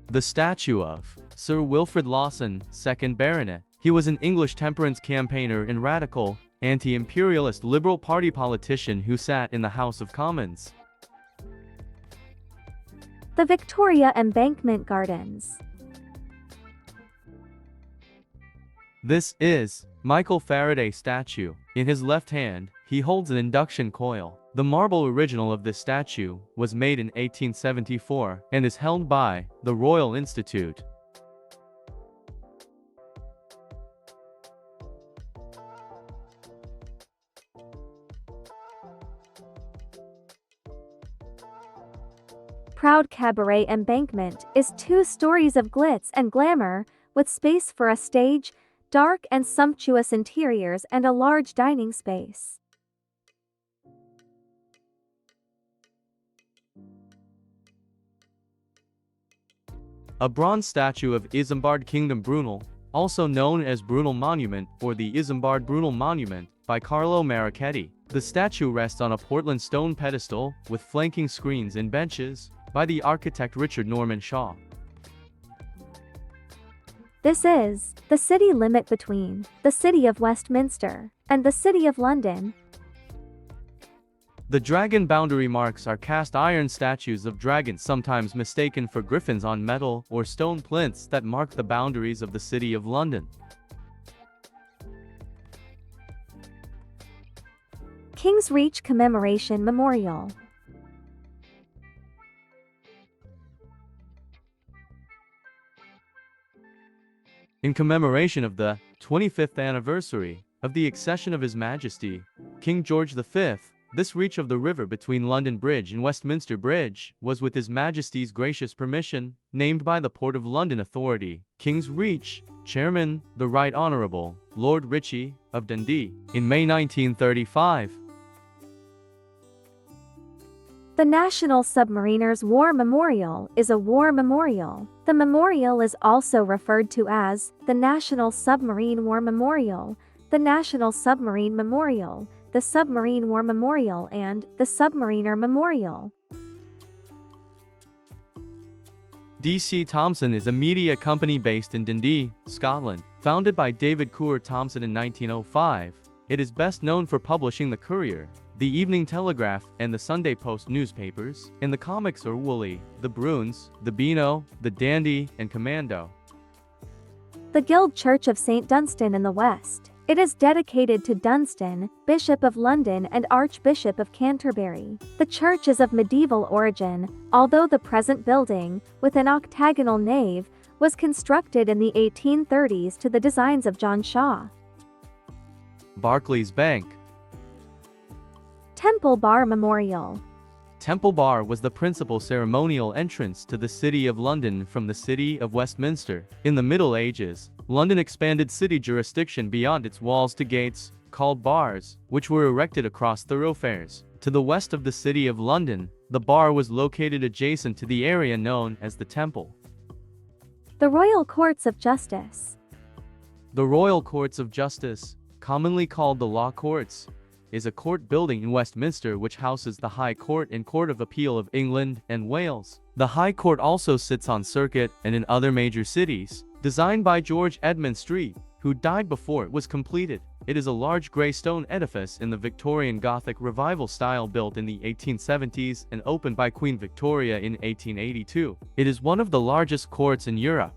The statue of Sir Wilfrid Lawson, 2nd Baronet. He was an English temperance campaigner and radical, anti-imperialist Liberal Party politician who sat in the House of Commons. The Victoria Embankment Gardens. This is Michael Faraday statue. In his left hand, he holds an induction coil. The marble original of this statue was made in 1874 and is held by the Royal Institute. Proud Cabaret Embankment is 2 stories of glitz and glamour, with space for a stage, dark and sumptuous interiors and a large dining space. A bronze statue of Isambard Kingdom Brunel, also known as Brunel Monument or the Isambard Brunel Monument, by Carlo Marchetti. The statue rests on a Portland stone pedestal with flanking screens and benches, by the architect Richard Norman Shaw. This is the city limit between the city of Westminster and the city of London. The dragon boundary marks are cast iron statues of dragons, sometimes mistaken for griffins, on metal or stone plinths that mark the boundaries of the city of London. King's Reach Commemoration Memorial. In commemoration of the 25th anniversary of the accession of His Majesty, King George V, this reach of the river between London Bridge and Westminster Bridge was, with His Majesty's gracious permission, named by the Port of London Authority, King's Reach, Chairman, the Right Honourable Lord Ritchie of Dundee, in May 1935. The National Submariners' War Memorial is a war memorial. The memorial is also referred to as the National Submarine War Memorial, the National Submarine Memorial, the Submarine War Memorial, and the Submariner Memorial. D.C. Thomson is a media company based in Dundee, Scotland. Founded by David Coor Thomson in 1905, it is best known for publishing the Courier, the Evening Telegraph, and the Sunday Post newspapers. In the comics are Wooly, the Bruins, the Beano, the Dandy, and Commando. The Guild Church of St. Dunstan in the West. It is dedicated to Dunstan, Bishop of London and Archbishop of Canterbury. The church is of medieval origin, although the present building, with an octagonal nave, was constructed in the 1830s to the designs of John Shaw. Barclays Bank. Temple Bar Memorial. Temple Bar was the principal ceremonial entrance to the City of London from the City of Westminster. In the Middle Ages, London expanded city jurisdiction beyond its walls to gates, called bars, which were erected across thoroughfares. To the west of the City of London, the bar was located adjacent to the area known as the Temple. The Royal Courts of Justice. The Royal Courts of Justice, commonly called the Law Courts, is a court building in Westminster which houses the High Court and Court of Appeal of England and Wales. The High Court also sits on circuit and in other major cities. Designed by George Edmund Street, who died before it was completed, it is a large grey stone edifice in the Victorian Gothic Revival style, built in the 1870s and opened by Queen Victoria in 1882. It is one of the largest courts in Europe.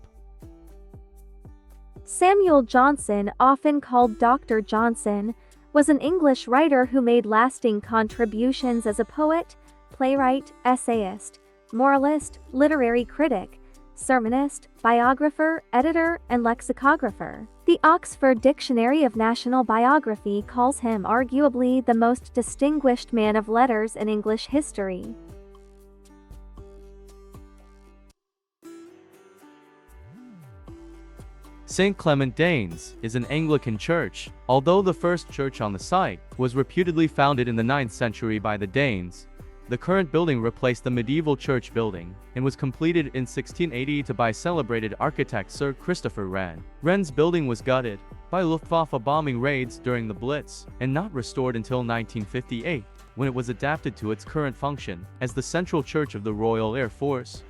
Samuel Johnson, often called Dr. Johnson, was an English writer who made lasting contributions as a poet, playwright, essayist, moralist, literary critic, sermonist, biographer, editor, and lexicographer. The Oxford Dictionary of National Biography calls him arguably the most distinguished man of letters in English history. St. Clement Danes is an Anglican church. Although the first church on the site was reputedly founded in the 9th century by the Danes, the current building replaced the medieval church building and was completed in 1680 by celebrated architect Sir Christopher Wren. Wren's building was gutted by Luftwaffe bombing raids during the Blitz and not restored until 1958, when it was adapted to its current function as the central church of the Royal Air Force.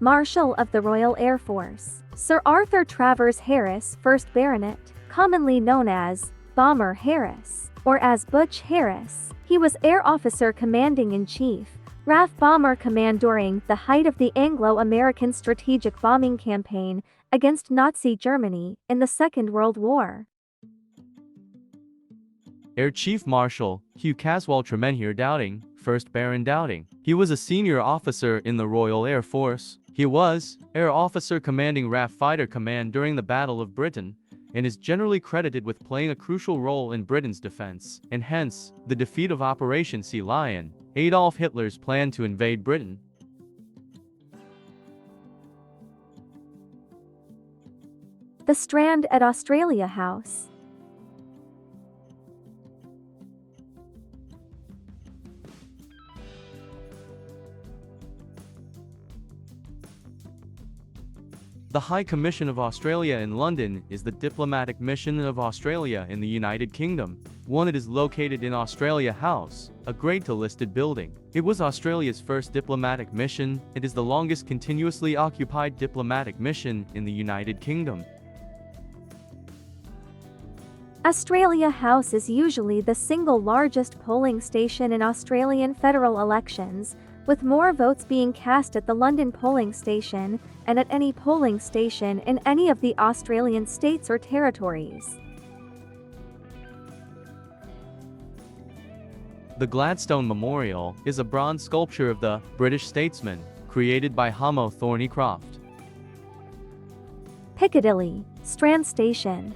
Marshal of the Royal Air Force. Sir Arthur Travers Harris, 1st Baronet, commonly known as Bomber Harris, or as Butch Harris. He was Air Officer Commanding-in-Chief, RAF Bomber Command during the height of the Anglo-American strategic bombing campaign against Nazi Germany in the Second World War. Air Chief Marshal Hugh Caswell Tremenhere Dowding, 1st Baron Dowding. He was a senior officer in the Royal Air Force. He was Air Officer Commanding RAF Fighter Command during the Battle of Britain, and is generally credited with playing a crucial role in Britain's defense, and hence, the defeat of Operation Sea Lion, Adolf Hitler's plan to invade Britain. The Strand at Australia House. The High Commission of Australia in London is the diplomatic mission of Australia in the United Kingdom. It is located in Australia House, a Grade II listed building. It was Australia's first diplomatic mission. It is the longest continuously occupied diplomatic mission in the United Kingdom. Australia House is usually the single largest polling station in Australian federal elections, with more votes being cast at the London polling station and at any polling station in any of the Australian states or territories. The Gladstone Memorial is a bronze sculpture of the British statesman, created by Homo Thornycroft. Piccadilly, Strand Station.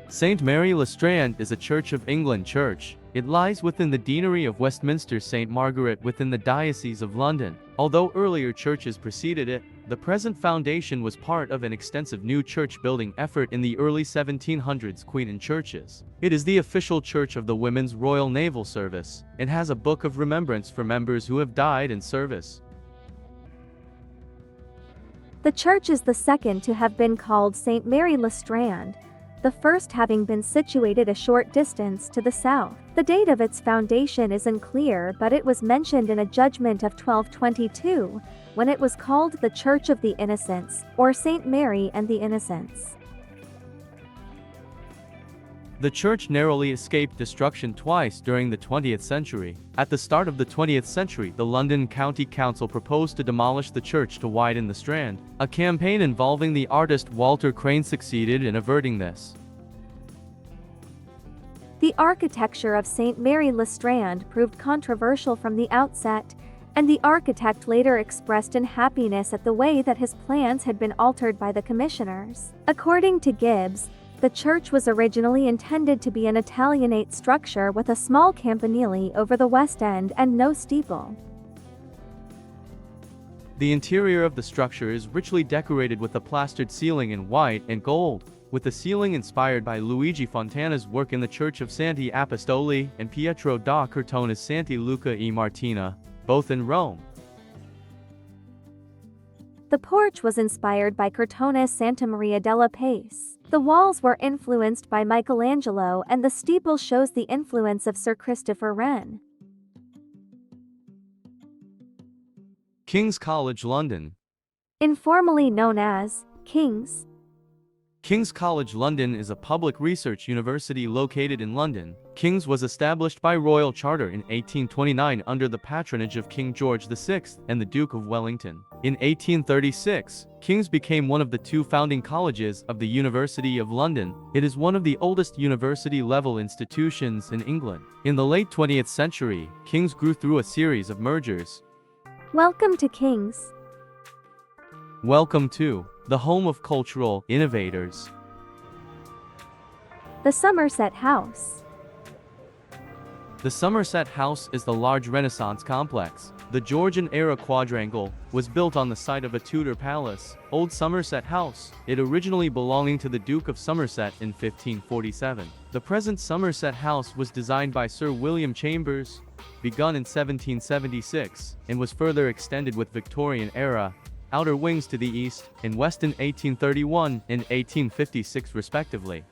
St. Mary le Strand is a Church of England church. It lies within the deanery of Westminster St. Margaret within the Diocese of London. Although earlier churches preceded it, the present foundation was part of an extensive new church building effort in the early 1700s Queen churches. It is the official church of the Women's Royal Naval Service. It has a book of remembrance for members who have died in service. The church is the second to have been called St. Mary le Strand, the first having been situated a short distance to the south. The date of its foundation is unclear, but it was mentioned in a judgment of 1222, when it was called the Church of the Innocents, or St. Mary and the Innocents. The church narrowly escaped destruction twice during the 20th century. At the start of the 20th century, the London County Council proposed to demolish the church to widen the Strand. A campaign involving the artist Walter Crane succeeded in averting this. The architecture of St. Mary le Strand proved controversial from the outset, and the architect later expressed unhappiness at the way that his plans had been altered by the commissioners. According to Gibbs, the church was originally intended to be an Italianate structure with a small campanile over the west end and no steeple. The interior of the structure is richly decorated with a plastered ceiling in white and gold, with the ceiling inspired by Luigi Fontana's work in the Church of Santi Apostoli and Pietro da Cortona's Santi Luca e Martina, both in Rome. The porch was inspired by Cortona's Santa Maria della Pace. The walls were influenced by Michelangelo, and the steeple shows the influence of Sir Christopher Wren. King's College London. Informally known as King's. King's College London is a public research university located in London. King's was established by royal charter in 1829 under the patronage of King George VI and the Duke of Wellington. In 1836, King's became one of the two founding colleges of the University of London. It is one of the oldest university-level institutions in England. In the late 20th century, King's grew through a series of mergers. Welcome to King's. Welcome to the home of cultural innovators. The Somerset House. The Somerset House is the large Renaissance complex. The Georgian-era quadrangle was built on the site of a Tudor palace, Old Somerset House, it originally belonging to the Duke of Somerset in 1547. The present Somerset House was designed by Sir William Chambers, begun in 1776, and was further extended with Victorian-era outer wings to the east and west in 1831 and 1856 respectively.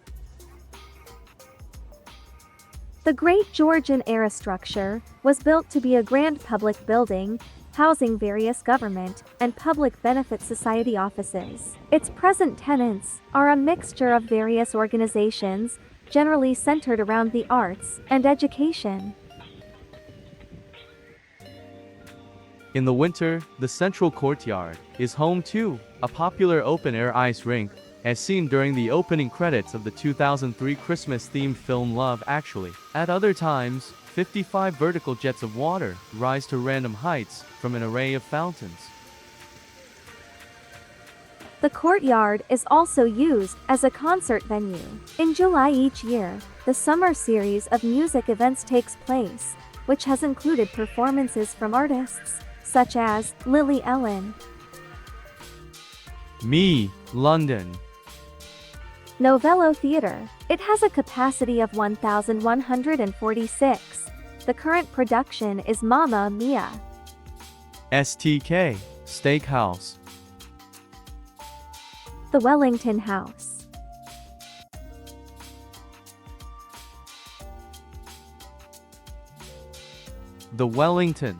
The Great Georgian era structure was built to be a grand public building, housing various government and public benefit society offices. Its present tenants are a mixture of various organizations, generally centered around the arts and education. In the winter, the central courtyard is home to a popular open-air ice rink, as seen during the opening credits of the 2003 Christmas-themed film Love Actually. At other times, 55 vertical jets of water rise to random heights from an array of fountains. The courtyard is also used as a concert venue. In July each year, the summer series of music events takes place, which has included performances from artists such as Lily Allen, London, Novello Theatre. It has a capacity of 1,146. The current production is Mamma Mia. STK, Steakhouse. The Wellington House. The Wellington.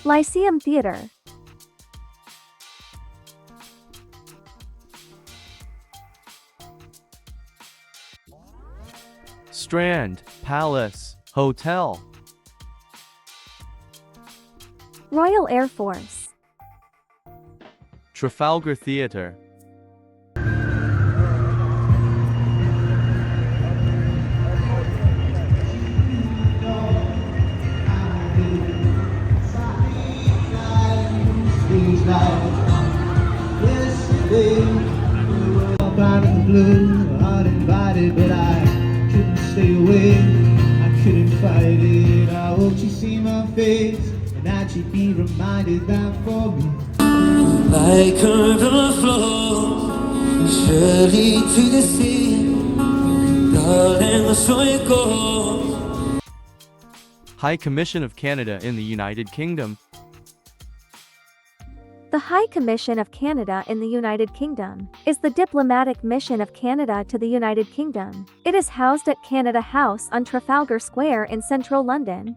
Lyceum Theater. Strand, Palace, Hotel. Royal Air Force. Trafalgar Theatre. Yesterday, we were up out of the blue, uninvited, but I couldn't stay away. I couldn't fight it. I hope she'd see my face, and that she'd be reminded that for me, like a river flows surely to the sea, darling, so it goes. High Commission of Canada in the United Kingdom. The High Commission of Canada in the United Kingdom is the diplomatic mission of Canada to the United Kingdom. It is housed at Canada House on Trafalgar Square in central London.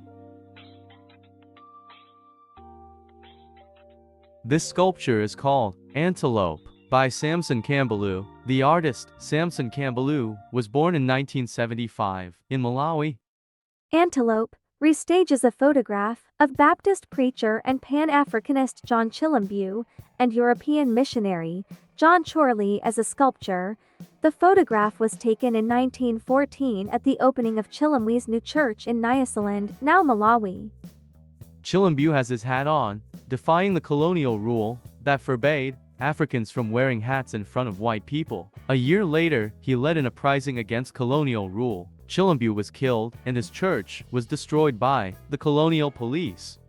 This sculpture is called Antelope by Samson Cambaloo. The artist, Samson Cambaloo, was born in 1975 in Malawi. Antelope restages a photograph of Baptist preacher and Pan-Africanist John Chilembwe and European missionary John Chorley as a sculpture. The photograph was taken in 1914 at the opening of Chilembwe's new church in Nyasaland, now Malawi. Chilembwe has his hat on, defying the colonial rule that forbade Africans from wearing hats in front of white people. A year later, he led an uprising against colonial rule. Chilembwe was killed, and his church was destroyed by the colonial police.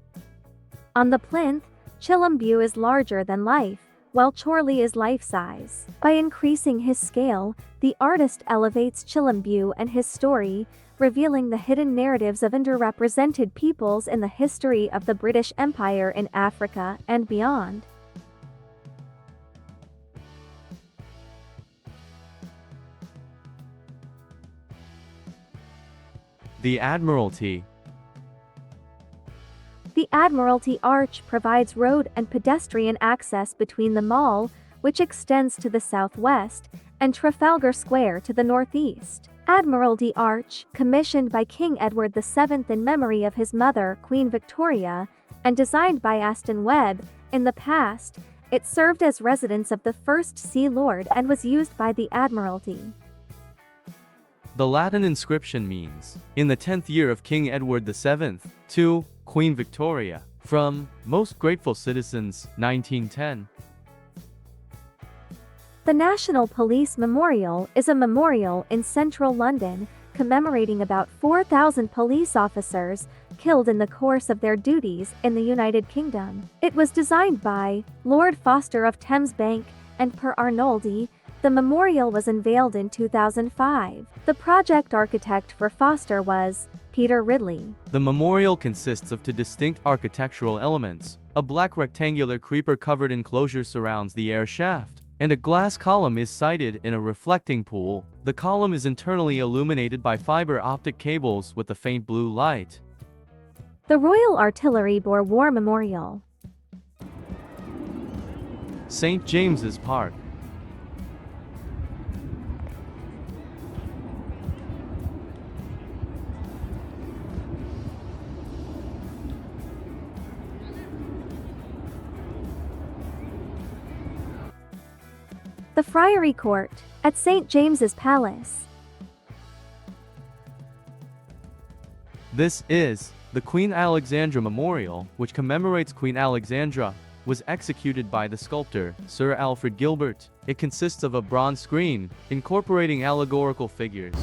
On the plinth, Chilembwe is larger than life, while Chorley is life-size. By increasing his scale, the artist elevates Chilembwe and his story, revealing the hidden narratives of underrepresented peoples in the history of the British Empire in Africa and beyond. The Admiralty. The Admiralty Arch provides road and pedestrian access between the Mall, which extends to the southwest, and Trafalgar Square to the northeast. Admiralty Arch, commissioned by King Edward VII in memory of his mother, Queen Victoria, and designed by Aston Webb, in the past, it served as residence of the First Sea Lord and was used by the Admiralty. The Latin inscription means, in the 10th year of King Edward VII, to Queen Victoria, from Most Grateful Citizens, 1910. The National Police Memorial is a memorial in central London commemorating about 4,000 police officers killed in the course of their duties in the United Kingdom. It was designed by Lord Foster of Thames Bank and Per Arnoldi. The memorial was unveiled in 2005. The project architect for Foster was Peter Ridley. The memorial consists of two distinct architectural elements. A black rectangular creeper-covered enclosure surrounds the air shaft, and a glass column is sited in a reflecting pool. The column is internally illuminated by fiber optic cables with a faint blue light. The Royal Artillery Boer War Memorial. St. James's Park. The Friary Court, at St. James's Palace. This is the Queen Alexandra Memorial, which commemorates Queen Alexandra, was executed by the sculptor, Sir Alfred Gilbert. It consists of a bronze screen, incorporating allegorical figures.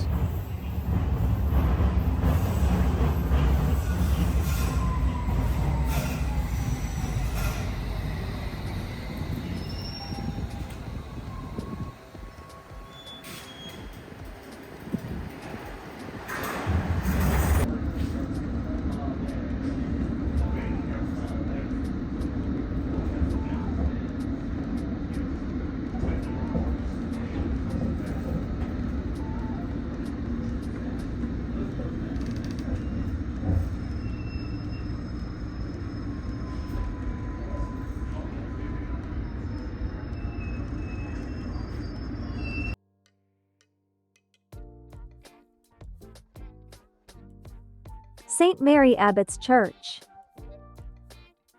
St. Mary Abbot's Church.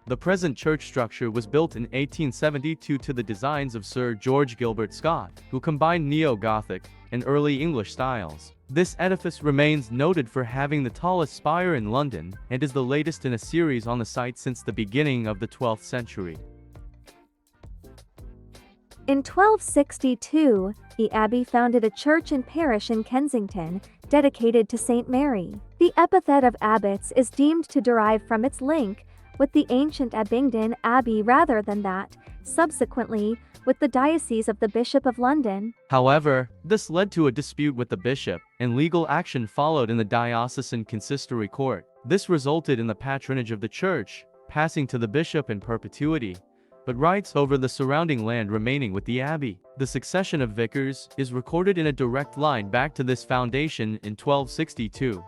The present church structure was built in 1872 to the designs of Sir George Gilbert Scott, who combined Neo-Gothic and early English styles. This edifice remains noted for having the tallest spire in London and is the latest in a series on the site since the beginning of the 12th century. In 1262, the abbey founded a church and parish in Kensington, dedicated to St. Mary. The epithet of abbots is deemed to derive from its link with the ancient Abingdon Abbey rather than that, subsequently, with the Diocese of the Bishop of London. However, this led to a dispute with the bishop, and legal action followed in the diocesan consistory court. This resulted in the patronage of the church passing to the bishop in perpetuity, but rights over the surrounding land remaining with the abbey. The succession of vicars is recorded in a direct line back to this foundation in 1262.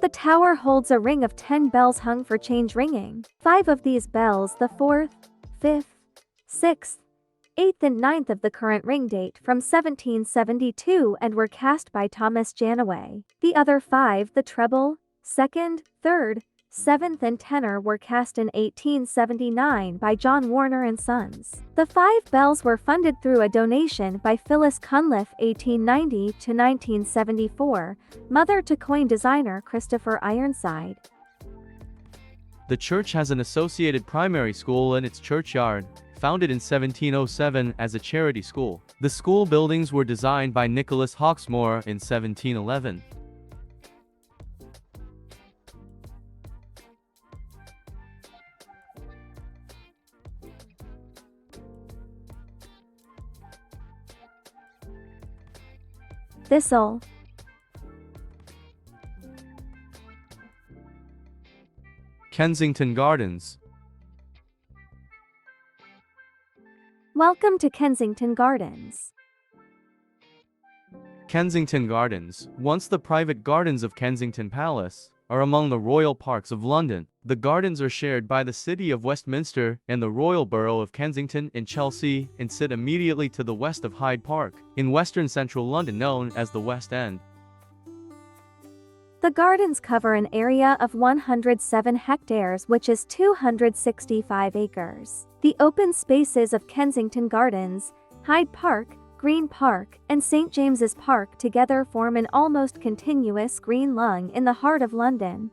The tower holds a ring of 10 bells hung for change ringing. 5 of these bells, the 4th, 5th, 6th, 8th and 9th of the current ring date from 1772 and were cast by Thomas Janaway. The other 5, the treble, 2nd, 3rd, 7th and tenor, were cast in 1879 by John Warner and Sons. The 5 bells were funded through a donation by Phyllis Cunliffe 1890 to 1974, mother to coin designer Christopher Ironside. The church has an associated primary school in its churchyard, founded in 1707 as a charity school. The school buildings were designed by Nicholas Hawksmoor in 1711. Thistle. Kensington Gardens. Welcome to Kensington Gardens. Kensington Gardens, once the private gardens of Kensington Palace, are among the royal parks of London. The gardens are shared by the City of Westminster and the Royal Borough of Kensington and Chelsea and sit immediately to the west of Hyde Park, in western central London known as the West End. The gardens cover an area of 107 hectares, which is 265 acres. The open spaces of Kensington Gardens, Hyde Park, Green Park, and St. James's Park together form an almost continuous green lung in the heart of London.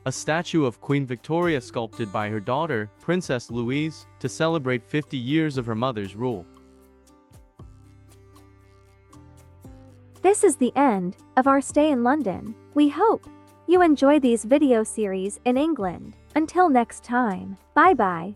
A statue of Queen Victoria sculpted by her daughter, Princess Louise, to celebrate 50 years of her mother's rule. This is the end of our stay in London. We hope you enjoy these video series in England. Until next time, bye-bye.